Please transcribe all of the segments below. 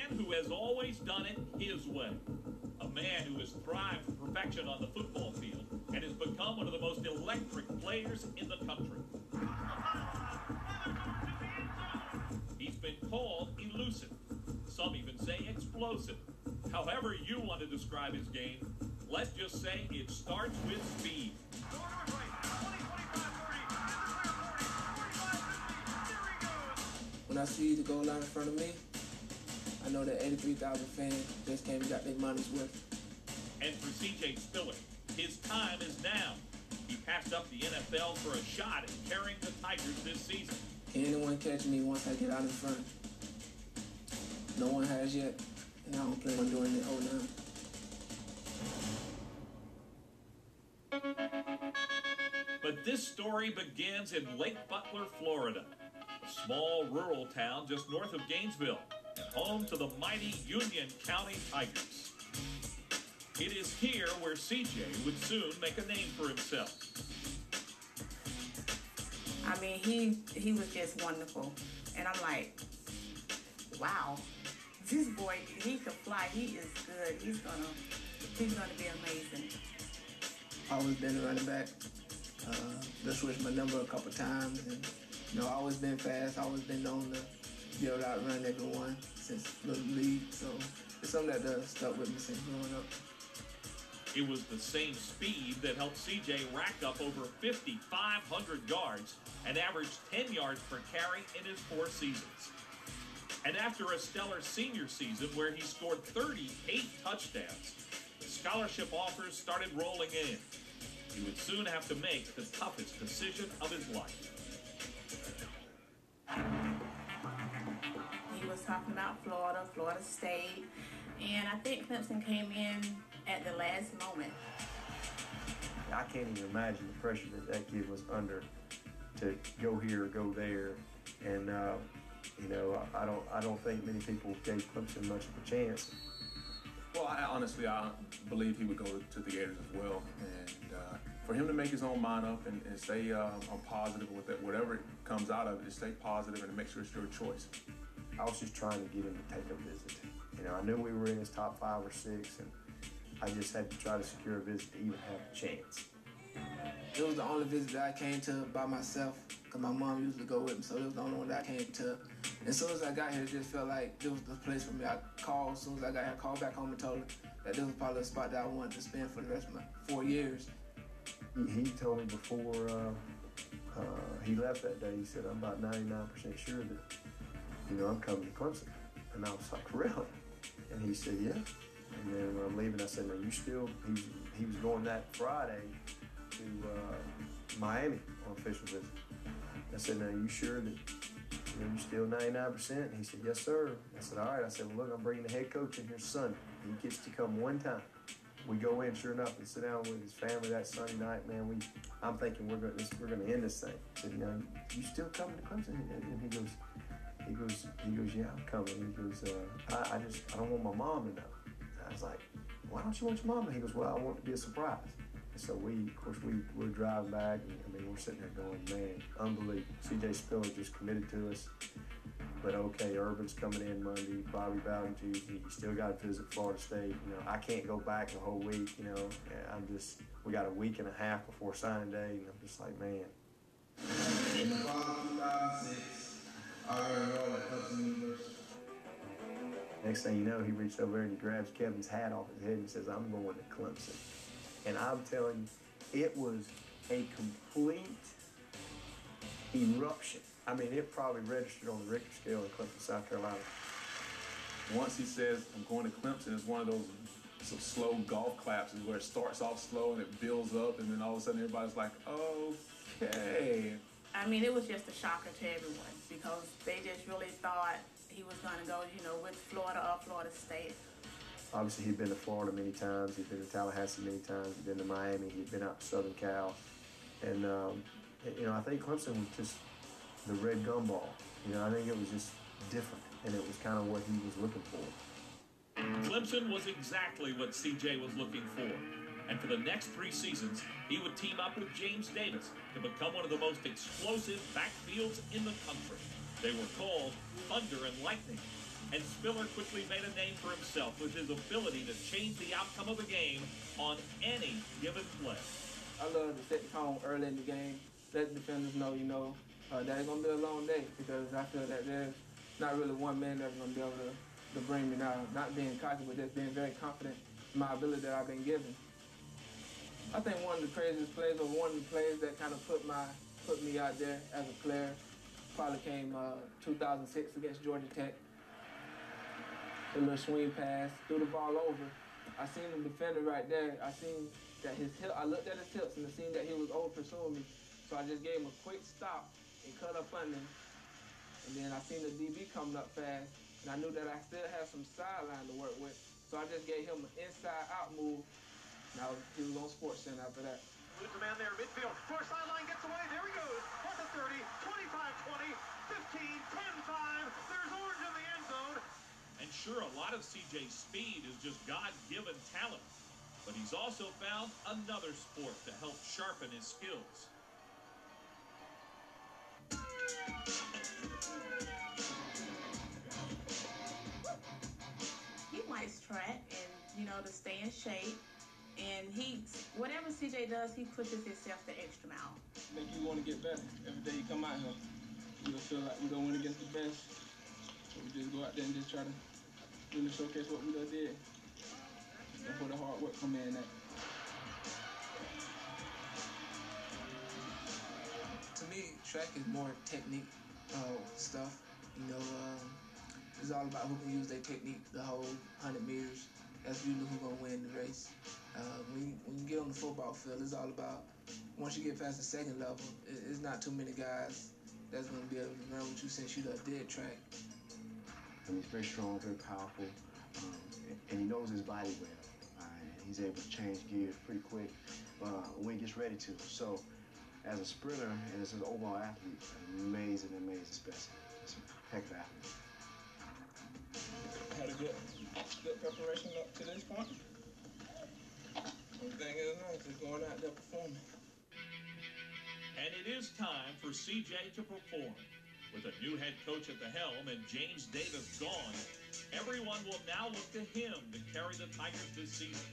man who has always done it his way. A man who has thrived for perfection on the football field and has become one of the most electric players in the country. He's been called elusive. Some even say explosive. However you want to describe his game, let's just say it starts with speed. When I see the goal line in front of me, I know that 83,000 fans just came and got their money's worth. And for C.J. Spiller, his time is now. He passed up the NFL for a shot at carrying the Tigers this season. Can anyone catch me once I get out in front? No one has yet, and I don't plan on doing it 09. But this story begins in Lake Butler, Florida, a small rural town just north of Gainesville, home to the mighty Union County Tigers. It is here where C.J. would soon make a name for himself. I mean, he was just wonderful. And I'm like, wow, this boy, he can fly. He is good. He's gonna be amazing. Always been a running back. Just switched my number a couple times, and always been fast. Always been known to be able to outrun everyone since little league. So it's something that stuck with me since growing up. It was the same speed that helped C.J. rack up over 5,500 yards and averaged 10 yards per carry in his 4 seasons. And after a stellar senior season where he scored 38 touchdowns, scholarship offers started rolling in. He would soon have to make the toughest decision of his life. He was talking about Florida State, and I think Clemson came in at the last moment. I can't even imagine the pressure that kid was under to go here or go there, and I don't think many people gave Clemson much of a chance. Well, I believe he would go to the Gators as well, and for him to make his own mind up and stay positive with it, whatever it comes out of it, just stay positive and make sure it's your choice. I was just trying to get him to take a visit. I knew we were in his top 5 or 6, and I just had to try to secure a visit to even have a chance. It was the only visit that I came to by myself, because my mom usually go with me, so it was the only one that I came to. And as soon as I got here, it just felt like this was the place for me. I called, as soon as I got here, I called back home and told her that this was probably the spot that I wanted to spend for the rest of my 4 years. He told me before he left that day, he said, I'm about 99% sure that, I'm coming to Clemson. And I was like, really? And he said, yeah. And then when I'm leaving, I said, no, you still, he was going that Friday to Miami on official visit. I said, now, you sure that you're still 99%? And he said, yes, sir. I said, all right. I said, well, look, I'm bringing the head coach in here Sunday. He gets to come one time. We go in, sure enough, and sit down with his family that Sunday night. Man, I'm thinking we're going to end this thing. I said, you still coming to Clemson? And he goes, yeah, I'm coming. He goes, I don't want my mom to know. I was like, why don't you want your mom to know? He goes, well, I want it to be a surprise. And so we're driving back, and we're sitting there going, man, unbelievable. C.J. Spiller just committed to us. But okay, Urban's coming in Monday, Bobby Bowden Tuesday. You still got to visit Florida State. I can't go back the whole week. We got a week and a half before signing day, and I'm just like, man. In the fall of 2006, I enrolled at Clemson University. Next thing you know, he reached over and he grabs Kevin's hat off his head and says, I'm going to Clemson. And I'm telling you, it was a complete eruption. I mean, it probably registered on the Richter scale in Clemson, South Carolina. Once he says, I'm going to Clemson, it's one of those slow golf claps where it starts off slow and it builds up, and then all of a sudden everybody's like, okay. I mean, it was just a shocker to everyone because they just really thought he was going to go, with Florida or Florida State. Obviously, he'd been to Florida many times. He'd been to Tallahassee many times. He'd been to Miami. He'd been out to Southern Cal. And, I think Clemson was just the red gumball. I think it was just different, and it was kind of what he was looking for. Clemson was exactly what C.J. was looking for. And for the next 3 seasons, he would team up with James Davis to become one of the most explosive backfields in the country. They were called Thunder and Lightning. And Spiller quickly made a name for himself with his ability to change the outcome of a game on any given play. I love to set the tone early in the game, let the defenders know, that it's going to be a long day, because I feel that there's not really one man that's going to be able to bring me down. Not being cocky, but just being very confident in my ability that I've been given. I think one of the craziest plays, or one of the plays that kind of put me out there as a player, probably came 2006 against Georgia Tech. A little swing pass, threw the ball over. I seen the defender right there. I seen that I looked at his hips and I seen that he was over pursuing me. So I just gave him a quick stop and cut up under him. And then I seen the DB coming up fast, and I knew that I still had some sideline to work with. So I just gave him an inside-out move. Now he was on SportsCenter after that. Moves the man there, midfield. Far sideline gets away. There he goes. At the 30, 25-20, 15, 10-5. There's Orange in the end zone. And sure, a lot of CJ's speed is just God-given talent. But he's also found another sport to help sharpen his skills. He likes track and, to stay in shape. And whatever CJ does, he pushes himself the extra mile. I think you want to get better. Every day you come out here, you'll feel like we're going to win against the best. So we just go out there and just try to really showcase what we done did. That's where the hard work come in at. To me, track is more technique stuff. It's all about who can use their technique the whole 100 meters. That's usually who's going to win the race. When you get on the football field, it's all about, once you get past the second level, it's not too many guys that's going to be able to run with you since you did track. He's very strong, very powerful, and he knows his body well. And he's able to change gears pretty quick when he gets ready to. So, as a sprinter and as an overall athlete, amazing specimen. He's a heck of an athlete. Had a good preparation up to this point. Everything is nice, just going out there performing. And it is time for CJ to perform. With a new head coach at the helm and James Davis gone, everyone will now look to him to carry the Tigers this season.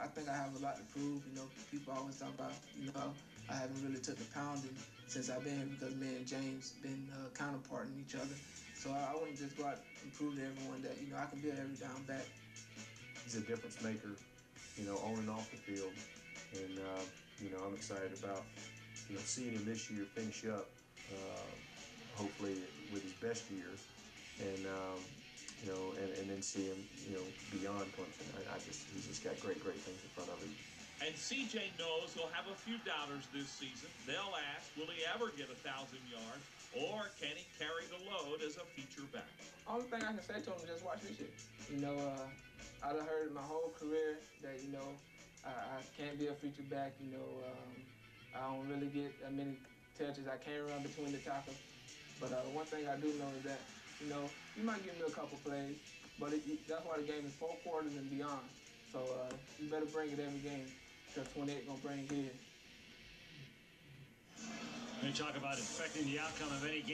I think I have a lot to prove. People always talk about, I haven't really took the pounding since I've been here because me and James been counterparting each other. So I want to just go out and prove to everyone that, I can be every down back. He's a difference maker, on and off the field. And, I'm excited about, seeing him this year finish up, hopefully with his best year. And, and then see him, beyond Clemson. He's just got great things in front of him. And CJ knows he'll have a few doubters this season. They'll ask, will he ever get 1,000 yards? Or can he carry the load as a feature back? Only thing I can say to him is just watch this shit. I've heard my whole career that, I can't be a feature back. I don't really get that many touches. I can't run between the tackles. But one thing I do know is that, you might give me a couple plays, but that's why the game is 4 quarters and beyond. So you better bring it every game, because 28 gonna bring it here. They talk about affecting the outcome of any game.